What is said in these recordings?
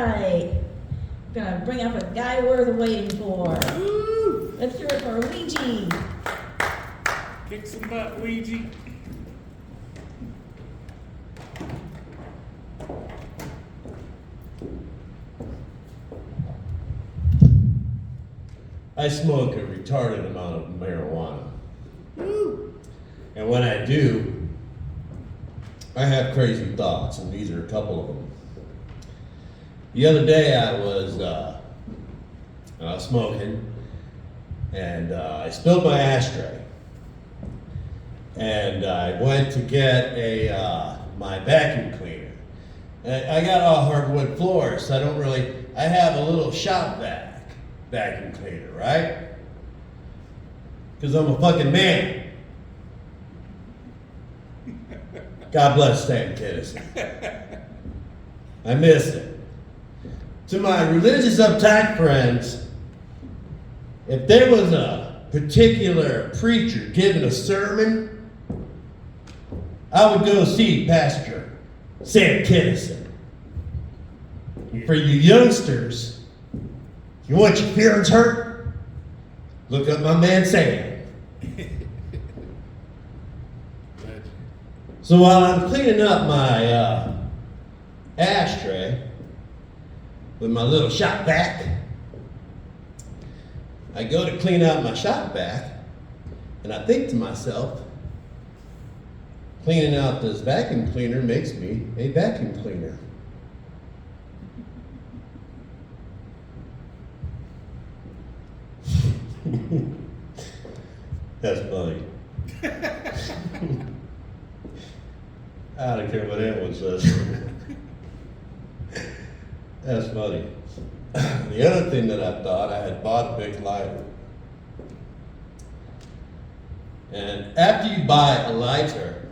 right. We're gonna bring up a guy worth waiting for. Woo! Let's hear it for Ouija. Kick some butt, Ouija. I smoke a retarded amount of marijuana. Woo! And when I do, I have crazy thoughts, and these are a couple of them. The other day I was smoking, and I spilled my ashtray. And I went to get my vacuum cleaner. And I got all hardwood floors, so I have a little shop vacuum cleaner, right? Because I'm a fucking man. God bless Stan Kinison. I miss it. To my religious uptight friends, if there was a particular preacher giving a sermon, I would go see Pastor Sam Kinison. And for you youngsters, if you want your feelings hurt, look up my man Sam. So while I'm cleaning up my ashtray with my little shop vac, I go to clean out my shop vac, and I think to myself, cleaning out this vacuum cleaner makes me a vacuum cleaner. That's funny. I don't care what anyone says. That's funny. The other thing that I thought, I had bought a big lighter. And after you buy a lighter,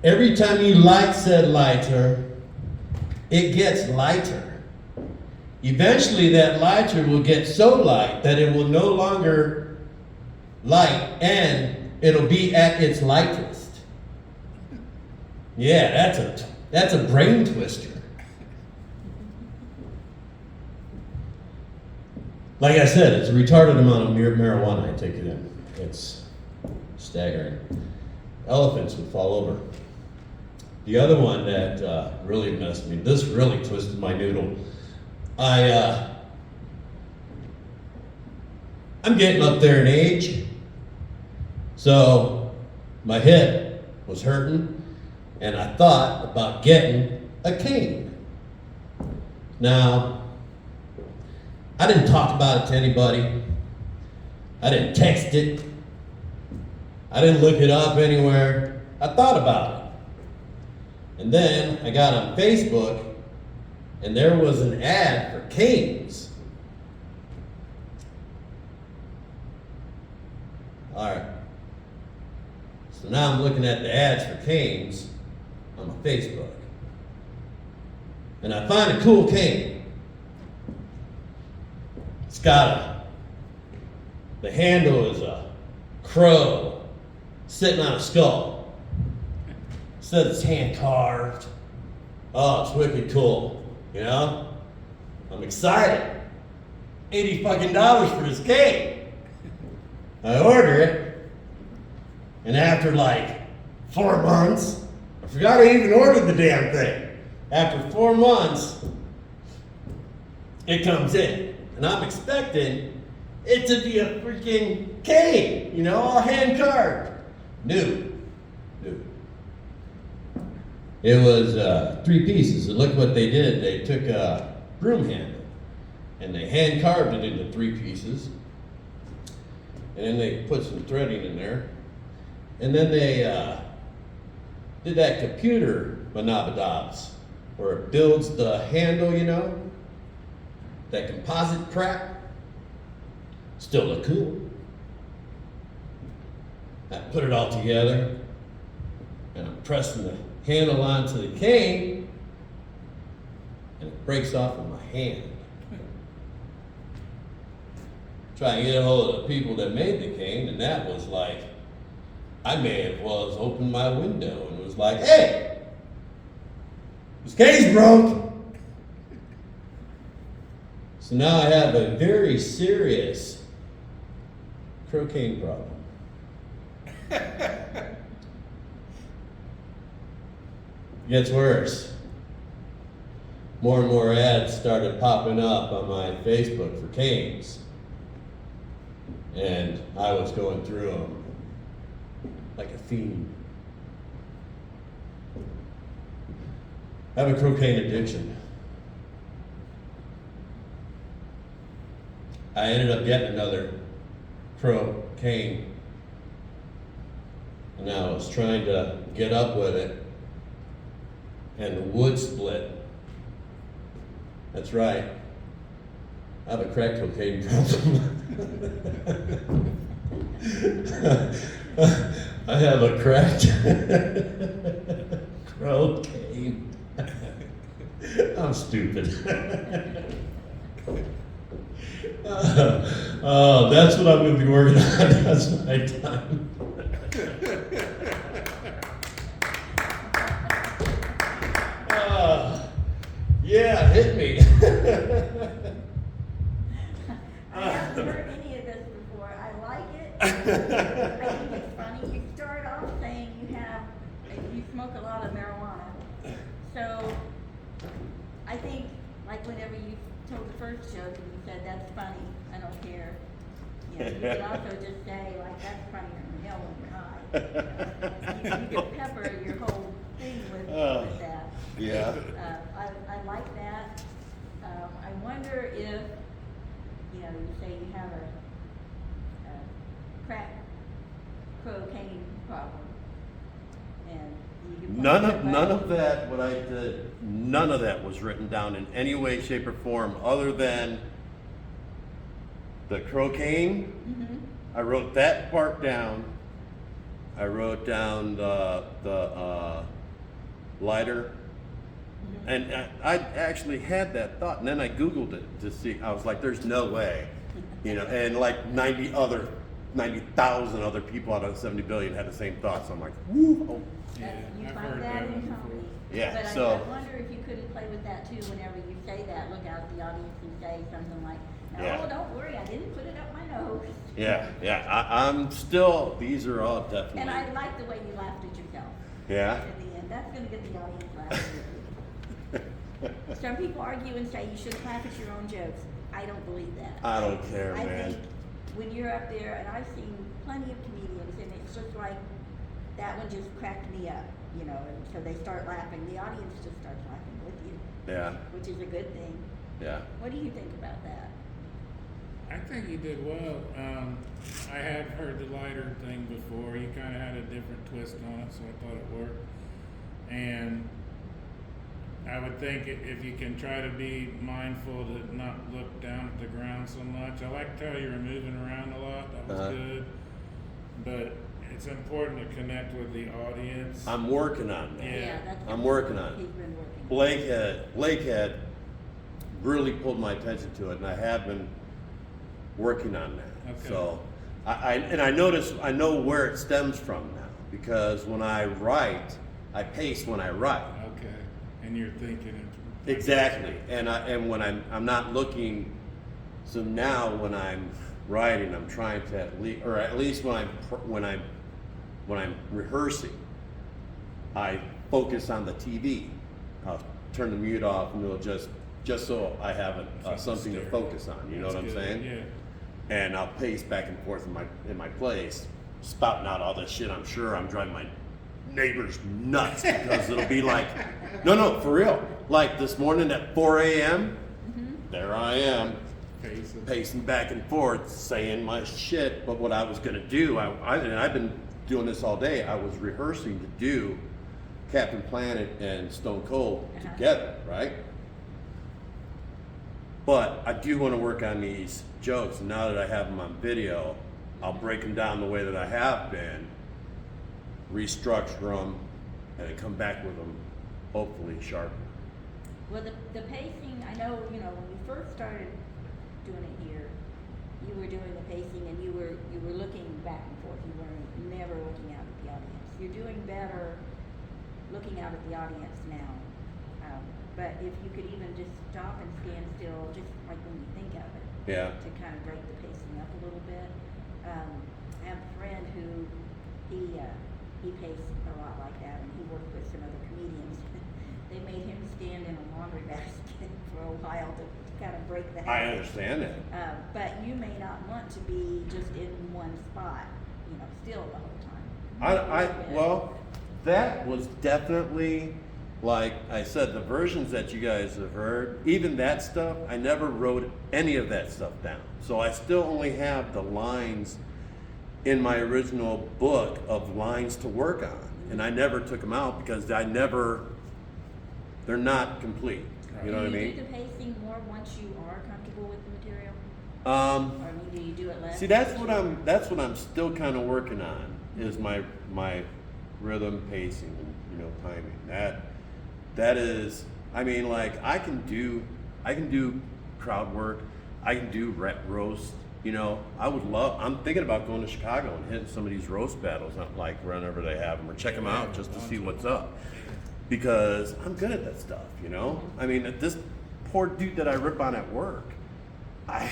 every time you light said lighter, it gets lighter. Eventually that lighter will get so light that it will no longer light and it'll be at its lightest. Yeah, that's a brain twister. Like I said, it's a retarded amount of marijuana I take it in. It's staggering. Elephants would fall over. The other one that really messed me, this really twisted my noodle. I'm getting up there in age, so my hip was hurting, and I thought about getting a cane. Now, I didn't talk about it to anybody. I didn't text it. I didn't look it up anywhere. I thought about it. And then I got on Facebook, and there was an ad for canes. All right. So now I'm looking at the ads for canes on my Facebook. And I find a cool cane. It's got the handle is a crow sitting on a skull. It says it's hand carved. Oh, it's wicked cool. You know? I'm excited. $80 fucking for this cane. I order it, and after like 4 months, I forgot I even ordered the damn thing. After 4 months, it comes in. And I'm expecting it to be a freaking cane, you know, all hand carved. No. It was 3 pieces. And look what they did. They took a broom handle and they hand carved it into 3 pieces. And then they put some threading in there. And then they did that computer manabadabs where it builds the handle, you know, that composite crap. Still look cool. I put it all together and I'm pressing the handle onto the cane and it breaks off in my hand. Try and get a hold of the people that made the cane, and that was like, I may have well opened my window and was like, hey, this cane's broke. So now I have a very serious cocaine problem. Gets worse. More and more ads started popping up on my Facebook for canes. And I was going through them like a fiend. I have a cocaine addiction. I ended up getting another cocaine. And I was trying to get up with it. And the wood split. That's right. I have a crack cocaine problem. I have a cracked cocaine. I'm stupid. Oh, that's what I'm going to be working on as my time. Yeah, hit me. I haven't heard any of this before. I like it. I think it's funny. You start off saying you smoke a lot of marijuana. So I think, like whenever you told the first joke and you said, that's funny, I don't care. You know, you could also just say, like, that's funnier than hell when you're high. You could pepper your whole thing with that. Yeah. I like that. I wonder if, you say you have a crack cocaine problem, and you can None of that, what I did, none of that was written down in any way, shape, or form other than the cocaine. Mm-hmm. I wrote that part down. I wrote down the lighter. Mm-hmm. And I actually had that thought, and then I Googled it to see. I was like, there's no way. And like 90,000 other people out of 70 billion had the same thoughts. I'm like, woo. Oh. Yeah, You I've find heard that that in one before. comedy. Yeah, But so- I wonder if you couldn't play with that too whenever you say that, look out at the audience and say something like, no, Yeah. don't worry, I didn't put it up my nose. Yeah. I'm still, these are all definitely. And I like the way you laughed at yourself Yeah. at the end. That's gonna get the audience laughing. Some people argue and say you shouldn't laugh at your own jokes. I don't believe that. I don't care, I man. think when you're up there, and I've seen plenty of comedians, and it's just like, that one just cracked me up, and so they start laughing. The audience just starts laughing with you, Yeah. which is a good thing. Yeah. What do you think about that? I think you did well. I had heard the lighter thing before. You kind of had a different twist on it, so I thought it worked. And I would think if you can try to be mindful to not look down at the ground so much. I liked how you were moving around a lot. That was good. But it's important to connect with the audience. I'm working on that. Yeah. That's I'm working on it. He's been working. Blake had really pulled my attention to it, and I have been working on that. Okay. So, I know where it stems from now, because when I write, I pace when I write. Okay. And you're thinking Exactly, and when I'm not looking. So now when I'm writing, I'm trying to at least when I'm rehearsing, I focus on the TV. I'll turn the mute off, and it'll just so I have something to focus on. You know what I'm saying? Yeah. And I'll pace back and forth in my place, spouting out all this shit. I'm sure I'm driving my neighbors nuts, because it'll be like, no, for real. Like this morning at 4 a.m., there I am, pacing back and forth, saying my shit. But what I was gonna do, I've been doing this all day. I was rehearsing to do Captain Planet and Stone Cold together, right? But I do want to work on these jokes. And now that I have them on video, I'll break them down the way that I have been, restructure them, and then come back with them, hopefully sharp. Well, the pacing, I know, when you first started doing it here, you were doing the pacing and you were looking back and forth. You were never looking out at the audience. You're doing better looking out at the audience now. But if you could even just stop and stand still, just like when you think Yeah. To kind of break the pacing up a little bit. I have a friend who, he paced a lot like that, and he worked with some other comedians. They made him stand in a laundry basket for a while to kind of break the habit. I understand that. But you may not want to be just in one spot, you know, still the whole time. Well, that was definitely, like I said, the versions that you guys have heard, even that stuff, I never wrote any of that stuff down. So I still only have the lines in my original book of lines to work on. And I never took them out because they're not complete. You know what I Do you mean? do the pacing more once you are comfortable with the material? Or I mean, do you do it less? See, that's what I'm still kind of working on, is my rhythm, pacing, and timing. That is, I mean, like I can do crowd work, I can do roast. I'm thinking about going to Chicago and hitting some of these roast battles, not like whenever they have them, or check them out just to see what's up. Because I'm good at that stuff, I mean, this poor dude that I rip on at work, I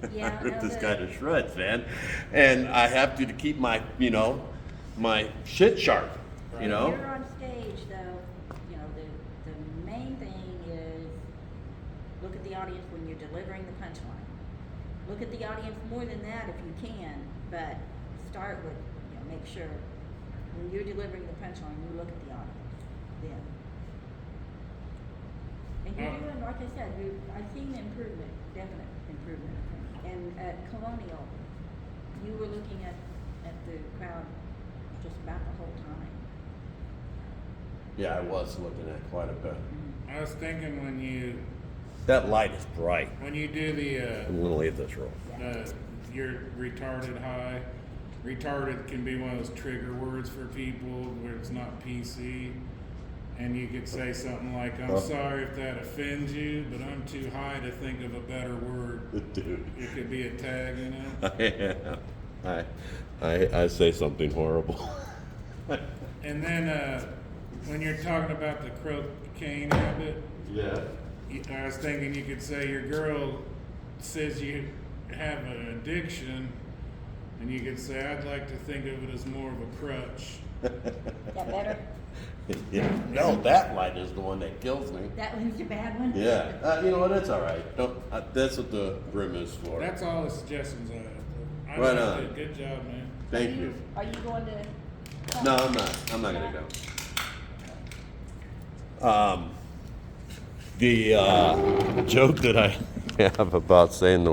rip this guy to shreds, man. And I have to keep my, my shit sharp, When you're on stage, though, the main thing is look at the audience when you're delivering the punchline. Look at the audience more than that if you can, but start with, make sure when you're delivering the punchline, you look at the audience then. And you're doing, like I said, I've seen improvement, definite improvement. And at Colonial, you were looking at the crowd just about the whole time. Yeah, I was looking at quite a bit. I was thinking That light is bright. when you do I'm gonna leave this roll. your retarded high, retarded can be one of those trigger words for people where it's not PC. And you could say something like, I'm sorry if that offends you, but I'm too high to think of a better word. Dude. It could be a tag in it. I say something horrible. And then when you're talking about the cocaine habit, Yeah. I was thinking you could say your girl says you have an addiction, and you could say, I'd like to think of it as more of a crutch. That better? Yeah. No, that light is the one that kills me. That one's your bad one? Yeah. You know what? That's all right. That's what the brim is for. That's all the suggestions I have. Right liked on. it. Good job, man. Thank you. Are you going to? No, I'm not. I'm not gonna go. The joke that I have about saying the